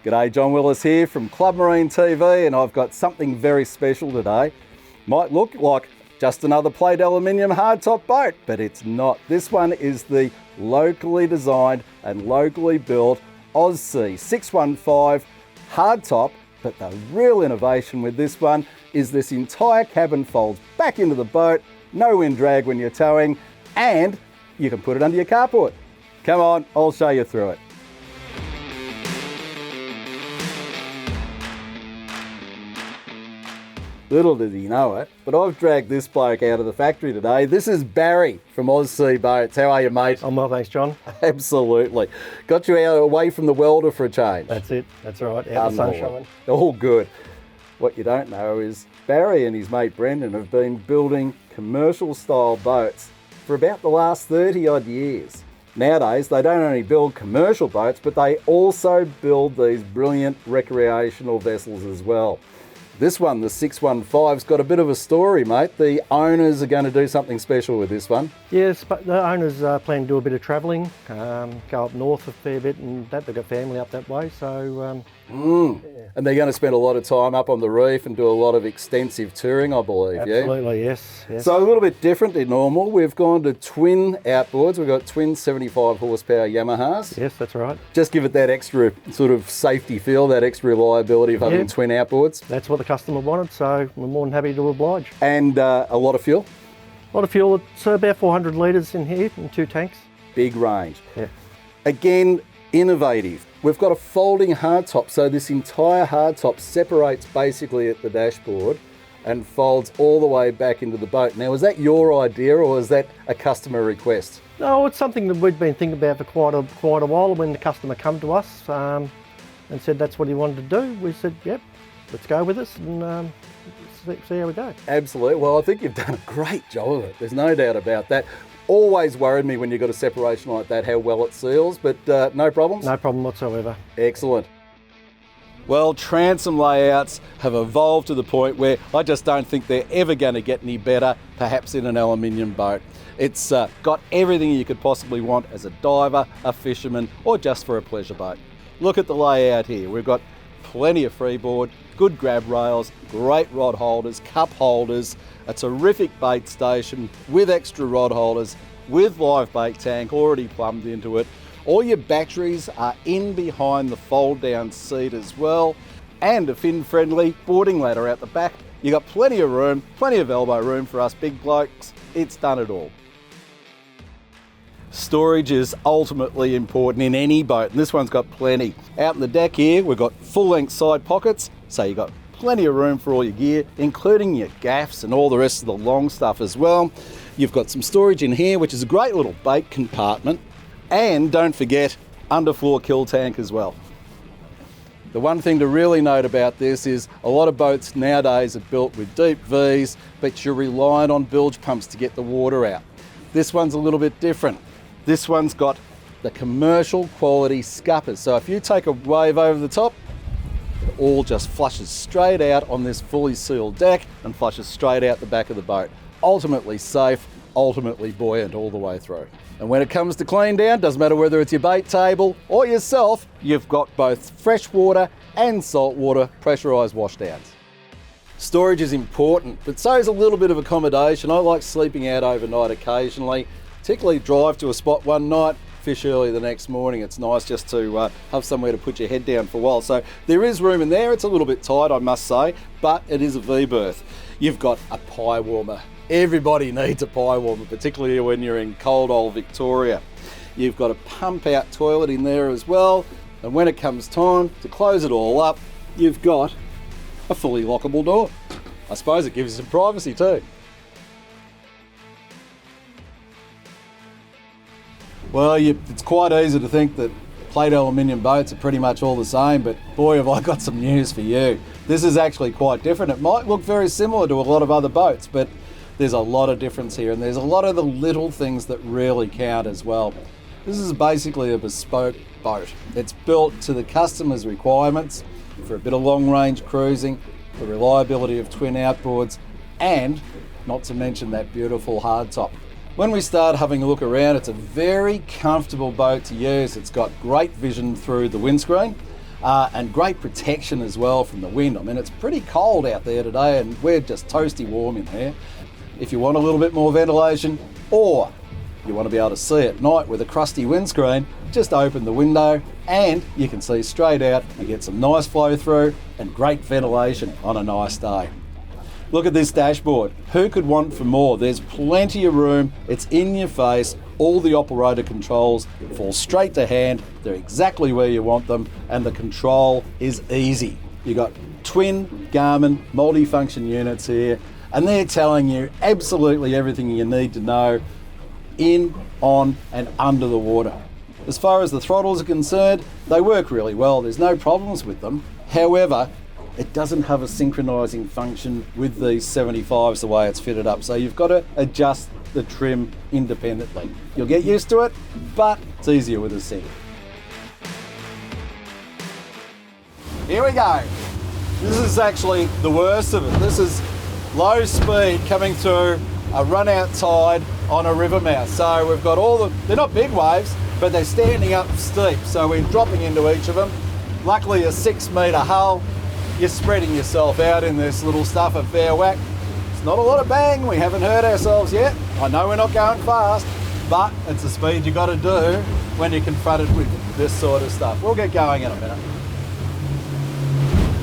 G'day, John Willis here from Club Marine TV, and I've got something very special today. Might look like just another plate aluminium hardtop boat, but it's not. This one is the locally designed and locally built Ozsea 615 hardtop, but the real innovation with this one is this entire cabin folds back into the boat, no wind drag when you're towing, and you can put it under your carport. Come on, I'll show you through it. Little did he know it, but I've dragged this bloke out of the factory today. This is Barry from Ozsea Boats. How are you, mate? I'm well, thanks, John. Absolutely. Got you out away from the welder for a change. That's it. That's right. Out the sunshine. All good. What you don't know is Barry and his mate Brendan have been building commercial style boats for about the last 30 odd years. Nowadays, they don't only build commercial boats, but they also build these brilliant recreational vessels as well. This one, the 615's got a bit of a story, mate. The owners are going to do something special with this one. Yes, but the owners plan to do a bit of travelling, go up north a fair bit, and they've got family up that way, so... Yeah. And they're going to spend a lot of time up on the reef and do a lot of extensive touring, I believe. Absolutely, yes. So a little bit different than normal. We've gone to twin outboards. We've got twin 75 horsepower Yamahas. Yes, that's right. Just give it that extra sort of safety feel, that extra reliability of having twin outboards. That's what the customer wanted, so we're more than happy to oblige. And a lot of fuel? A lot of fuel. It's about 400 litres in here in 2 tanks. Big range. Yeah. Again, innovative. We've got a folding hardtop, so this entire hardtop separates basically at the dashboard and folds all the way back into the boat. Now, was that your idea or was that a customer request? No, it's something that we'd been thinking about for quite a while. When the customer come to us and said that's what he wanted to do, we said, yep, let's go with this and see how we go. Absolutely. Well, I think you've done a great job of it. There's no doubt about that. Always worried me when you've got a separation like that, how well it seals, but no problems? No problem whatsoever. Excellent. Well, transom layouts have evolved to the point where I just don't think they're ever going to get any better, perhaps in an aluminium boat. It's got everything you could possibly want as a diver, a fisherman, or just for a pleasure boat. Look at the layout here. We've got plenty of freeboard, good grab rails, great rod holders, cup holders, a terrific bait station with extra rod holders, with live bait tank already plumbed into it. All your batteries are in behind the fold down seat as well, and a fin friendly boarding ladder out the back. You got plenty of room, plenty of elbow room for us big blokes. It's done it all. Storage is ultimately important in any boat, and this one's got plenty. Out in the deck here, we've got full-length side pockets, so you've got plenty of room for all your gear, including your gaffs and all the rest of the long stuff as well. You've got some storage in here, which is a great little bait compartment, and don't forget, underfloor kill tank as well. The one thing to really note about this is a lot of boats nowadays are built with deep V's, but you're relying on bilge pumps to get the water out. This one's a little bit different. This one's got the commercial quality scuppers. So if you take a wave over the top, it all just flushes straight out on this fully sealed deck and flushes straight out the back of the boat. Ultimately safe, ultimately buoyant all the way through. And when it comes to clean down, doesn't matter whether it's your bait table or yourself, you've got both freshwater and saltwater pressurised washdowns. Storage is important, but so is a little bit of accommodation. I like sleeping out overnight occasionally, particularly drive to a spot one night, fish early the next morning. It's nice just to have somewhere to put your head down for a while. So there is room in there. It's a little bit tight, I must say, but it is a V-berth. You've got a pie warmer. Everybody needs a pie warmer, particularly when you're in cold old Victoria. You've got a pump out toilet in there as well. And when it comes time to close it all up, you've got a fully lockable door. I suppose it gives you some privacy too. Well, it's quite easy to think that plate aluminium boats are pretty much all the same, but boy have I got some news for you. This is actually quite different. It might look very similar to a lot of other boats, but there's a lot of difference here, and there's a lot of the little things that really count as well. This is basically a bespoke boat. It's built to the customer's requirements for a bit of long-range cruising, the reliability of twin outboards, and not to mention that beautiful hardtop. When we start having a look around, it's a very comfortable boat to use. It's got great vision through the windscreen. and great protection as well from the wind. I mean, it's pretty cold out there today and we're just toasty warm in here. If you want a little bit more ventilation, or you want to be able to see at night with a crusty windscreen, just open the window and you can see straight out and get some nice flow through and great ventilation on a nice day. Look at this dashboard. Who could want for more? There's plenty of room. It's in your face. All the operator controls fall straight to hand. They're exactly where you want them, and the control is easy. You've got twin Garmin multi-function units here, and they're telling you absolutely everything you need to know in, on, and under the water. As far as the throttles are concerned, they work really well. There's no problems with them. However, it doesn't have a synchronising function with these 75s the way it's fitted up, so you've got to adjust the trim independently. You'll get used to it, but it's easier with a sync. Here we go. This is actually the worst of it. This is low speed coming through a run-out tide on a river mouth. So we've got they're not big waves, but they're standing up steep, so we're dropping into each of them. Luckily a 6 metre hull. You're spreading yourself out in this little stuff at fair whack. It's not a lot of bang, we haven't hurt ourselves yet. I know we're not going fast, but it's the speed you got to do when you're confronted with this sort of stuff. We'll get going in a minute.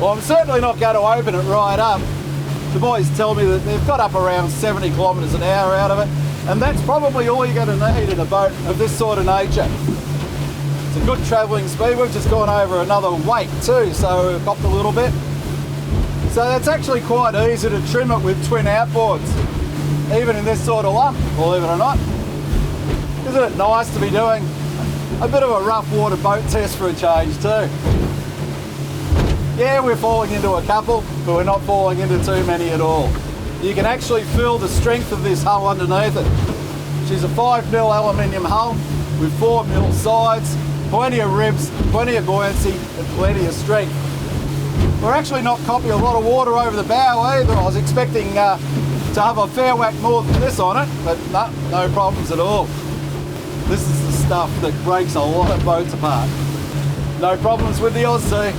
Well, I'm certainly not going to open it right up. The boys tell me that they've got up around 70 kilometres an hour out of it, and that's probably all you're going to need in a boat of this sort of nature. It's a good travelling speed. We've just gone over another weight too, so we've copped a little bit. So that's actually quite easy to trim it with twin outboards, even in this sort of lump, believe it or not. Isn't it nice to be doing a bit of a rough water boat test for a change too? Yeah, we're falling into a couple, but we're not falling into too many at all. You can actually feel the strength of this hull underneath it. She's a 5mm aluminium hull with 4mm sides, plenty of ribs, plenty of buoyancy, and plenty of strength. We're actually not copying a lot of water over the bow either. I was expecting to have a fair whack more than this on it, but no problems at all. This is the stuff that breaks a lot of boats apart. No problems with the Ozsea.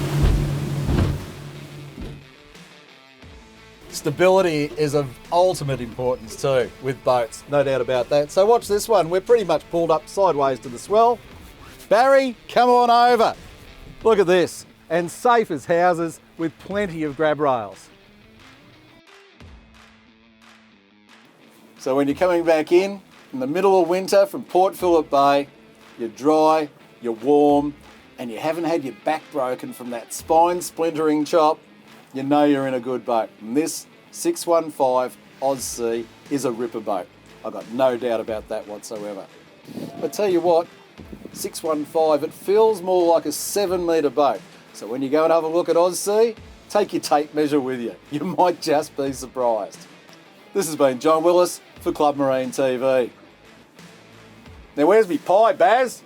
Stability is of ultimate importance too with boats, no doubt about that. So watch this one. We're pretty much pulled up sideways to the swell. Barry, come on over. Look at this, and safe as houses with plenty of grab rails. So when you're coming back in the middle of winter from Port Phillip Bay, you're dry, you're warm, and you haven't had your back broken from that spine splintering chop, you know you're in a good boat. And this 615 Ozsea is a ripper boat. I've got no doubt about that whatsoever. I tell you what, 615, it feels more like a 7 metre boat. So when you go and have a look at Ozsea, take your tape measure with you. You might just be surprised. This has been John Willis for Club Marine TV. Now where's me pie, Baz?